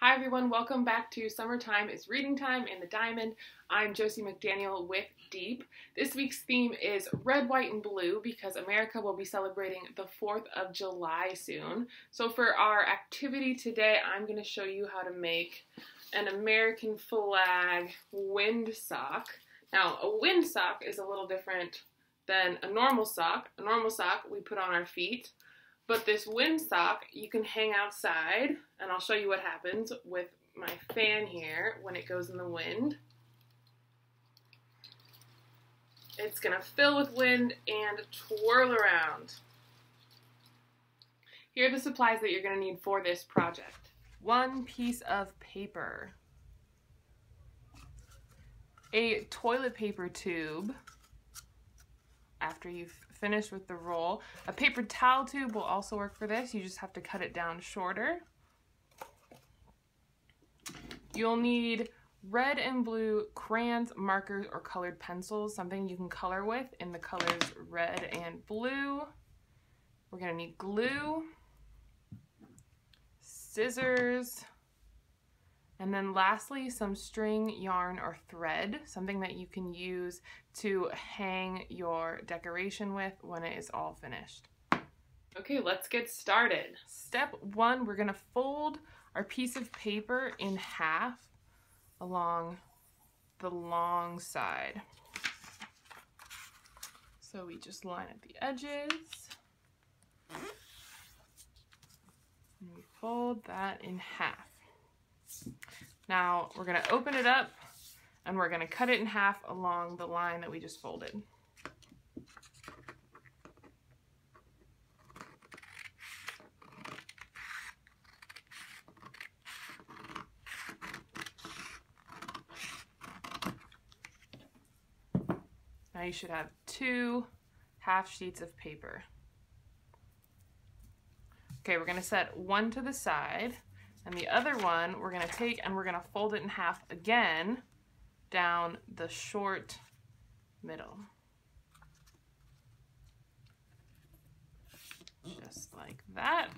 Hi everyone, welcome back to Summertime is Reading Time in the Diamond. I'm Josie McDaniel with Deep. This week's theme is red, white, and blue because America will be celebrating the 4th of July soon. So for our activity today, I'm going to show you how to make an American flag windsock. Now, a windsock is a little different than a normal sock. A normal sock we put on our feet. But this windsock you can hang outside, and I'll show you what happens with my fan here when it goes in the wind. It's going to fill with wind and twirl around. Here are the supplies that you're going to need for this project. One piece of paper, a toilet paper tube, after you've finished with the roll. A paper towel tube will also work for this. You just have to cut it down shorter. You'll need red and blue crayons, markers, or colored pencils, something you can color with in the colors red and blue. We're going to need glue, scissors, and then lastly, some string, yarn, or thread, something that you can use to hang your decoration with when it is all finished. Okay, let's get started. Step 1, we're gonna fold our piece of paper in half along the long side. So we just line up the edges, and we fold that in half. Now we're going to open it up and we're going to cut it in half along the line that we just folded. Now you should have 2 half sheets of paper. Okay, we're going to set one to the side. And the other one we're going to take and we're going to fold it in half again down the short middle. Just like that.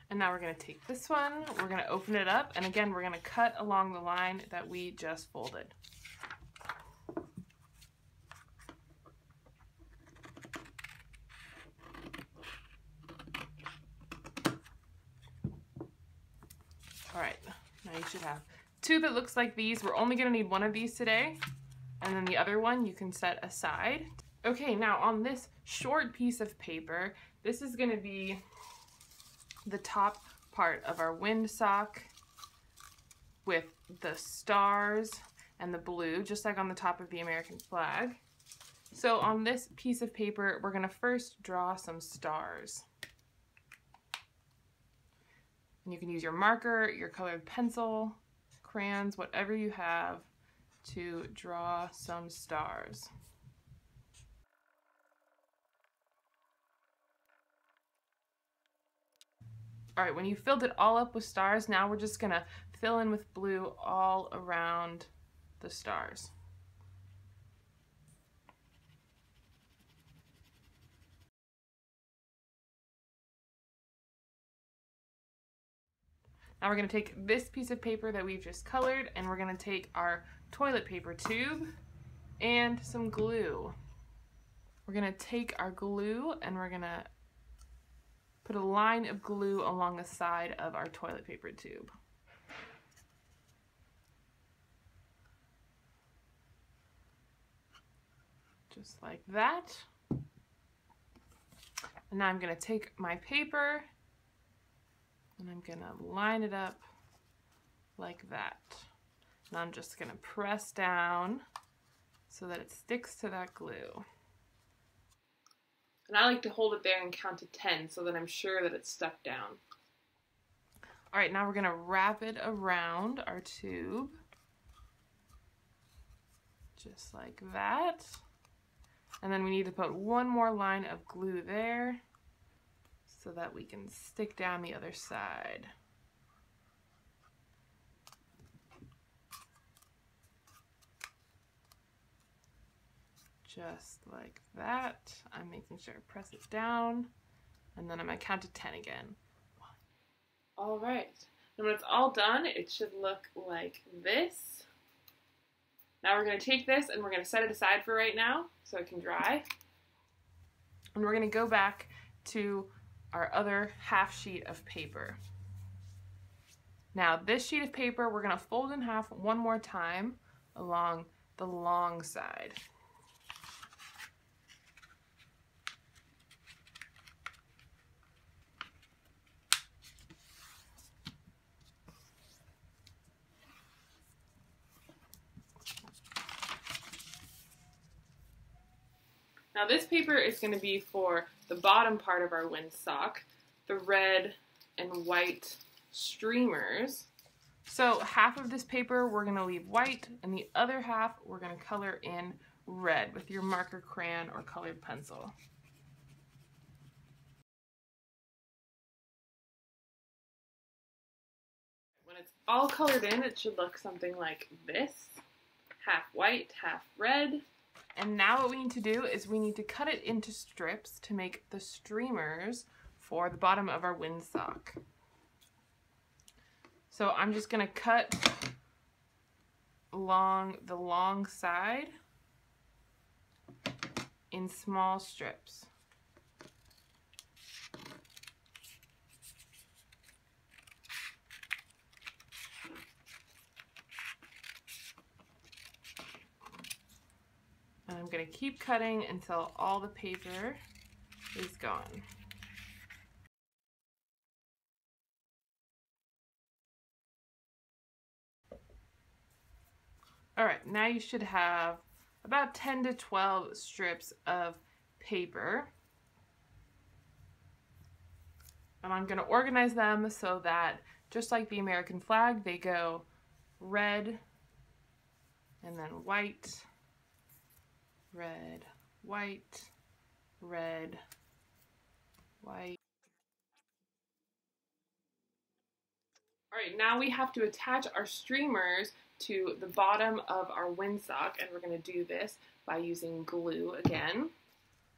And now we're going to take this one, we're going to open it up, and again we're going to cut along the line that we just folded. Alright, now you should have 2 that looks like these. We're only going to need one of these today, and then the other one you can set aside. Okay, now on this short piece of paper, this is going to be the top part of our windsock with the stars and the blue, just like on the top of the American flag. So on this piece of paper, we're going to first draw some stars. And you can use your marker, your colored pencil, crayons, whatever you have to draw some stars. All right, when you filled it all up with stars, now we're just gonna fill in with blue all around the stars. Now we're going to take this piece of paper that we've just colored and we're going to take our toilet paper tube and some glue. We're going to take our glue and we're going to put a line of glue along the side of our toilet paper tube. Just like that. And now I'm going to take my paper and I'm going to line it up like that. And I'm just going to press down so that it sticks to that glue. And I like to hold it there and count to 10 so that I'm sure that it's stuck down. All right, now we're going to wrap it around our tube. Just like that. And then we need to put one more line of glue there so that we can stick down the other side. Just like that. I'm making sure I press it down, and then I'm going to count to 10 again. 1, All right, and when it's all done, it should look like this. Now we're going to take this and we're going to set it aside for right now so it can dry. And we're going to go back to our other half sheet of paper. Now this sheet of paper we're going to fold in half one more time along the long side. Now this paper is going to be for the bottom part of our windsock, the red and white streamers. So half of this paper we're going to leave white and the other half we're going to color in red with your marker crayon or colored pencil. When it's all colored in, it should look something like this. Half white, half red. And now what we need to do is we need to cut it into strips to make the streamers for the bottom of our windsock. So I'm just going to cut along the long side in small strips. And I'm going to keep cutting until all the paper is gone. Alright, now you should have about 10 to 12 strips of paper. And I'm going to organize them so that, just like the American flag, they go red and then white, red, white, red, white. All right, now we have to attach our streamers to the bottom of our windsock, and we're going to do this by using glue again.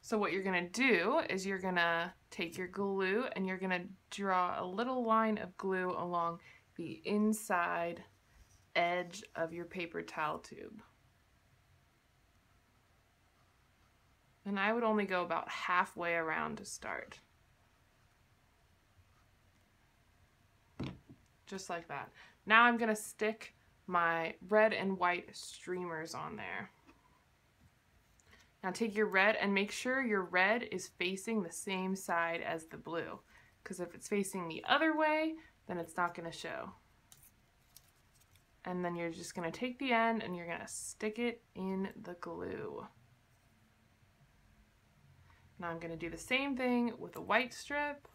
So what you're going to do is you're going to take your glue and you're going to draw a little line of glue along the inside edge of your paper towel tube. And I would only go about halfway around to start. Just like that. Now I'm going to stick my red and white streamers on there. Now take your red and make sure your red is facing the same side as the blue, because if it's facing the other way, then it's not going to show. And then you're just going to take the end and you're going to stick it in the glue. Now I'm going to do the same thing with a white strip.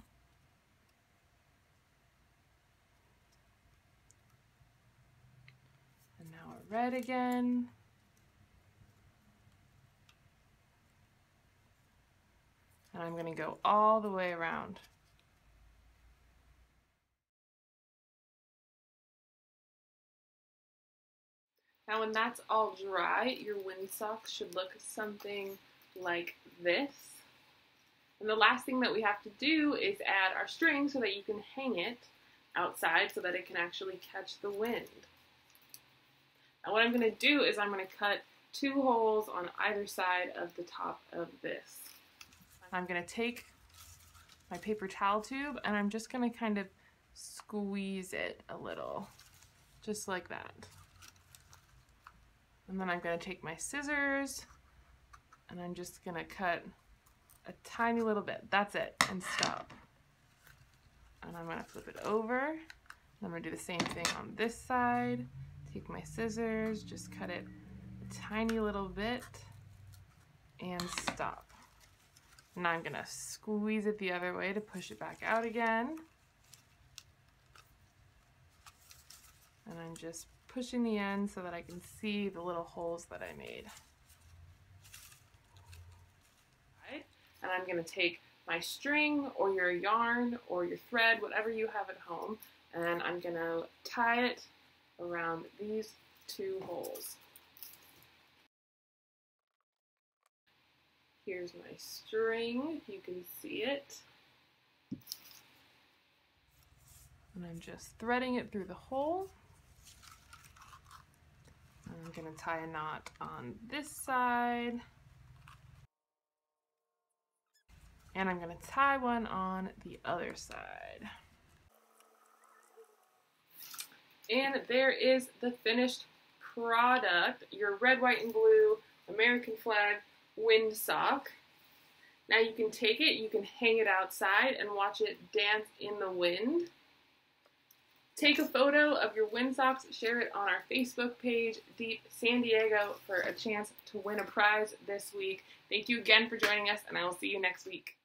And now a red again. And I'm going to go all the way around. Now when that's all dry, your windsock should look something like this. And the last thing that we have to do is add our string so that you can hang it outside so that it can actually catch the wind. Now what I'm going to do is I'm going to cut 2 holes on either side of the top of this. I'm going to take my paper towel tube and I'm just going to kind of squeeze it a little, just like that. And then I'm going to take my scissors and I'm just going to cut a tiny little bit. That's it, and stop. And I'm going to flip it over. And I'm going to do the same thing on this side. Take my scissors, just cut it a tiny little bit, and stop. Now I'm going to squeeze it the other way to push it back out again. And I'm just pushing the end so that I can see the little holes that I made. And I'm going to take my string or your yarn or your thread, whatever you have at home, and I'm going to tie it around these 2 holes. Here's my string, if you can see it. And I'm just threading it through the hole. And I'm going to tie a knot on this side. And I'm going to tie one on the other side. And there is the finished product, your red, white, and blue American flag windsock. Now you can take it, you can hang it outside and watch it dance in the wind. Take a photo of your windsocks, share it on our Facebook page, Deep San Diego, for a chance to win a prize this week. Thank you again for joining us, and I will see you next week.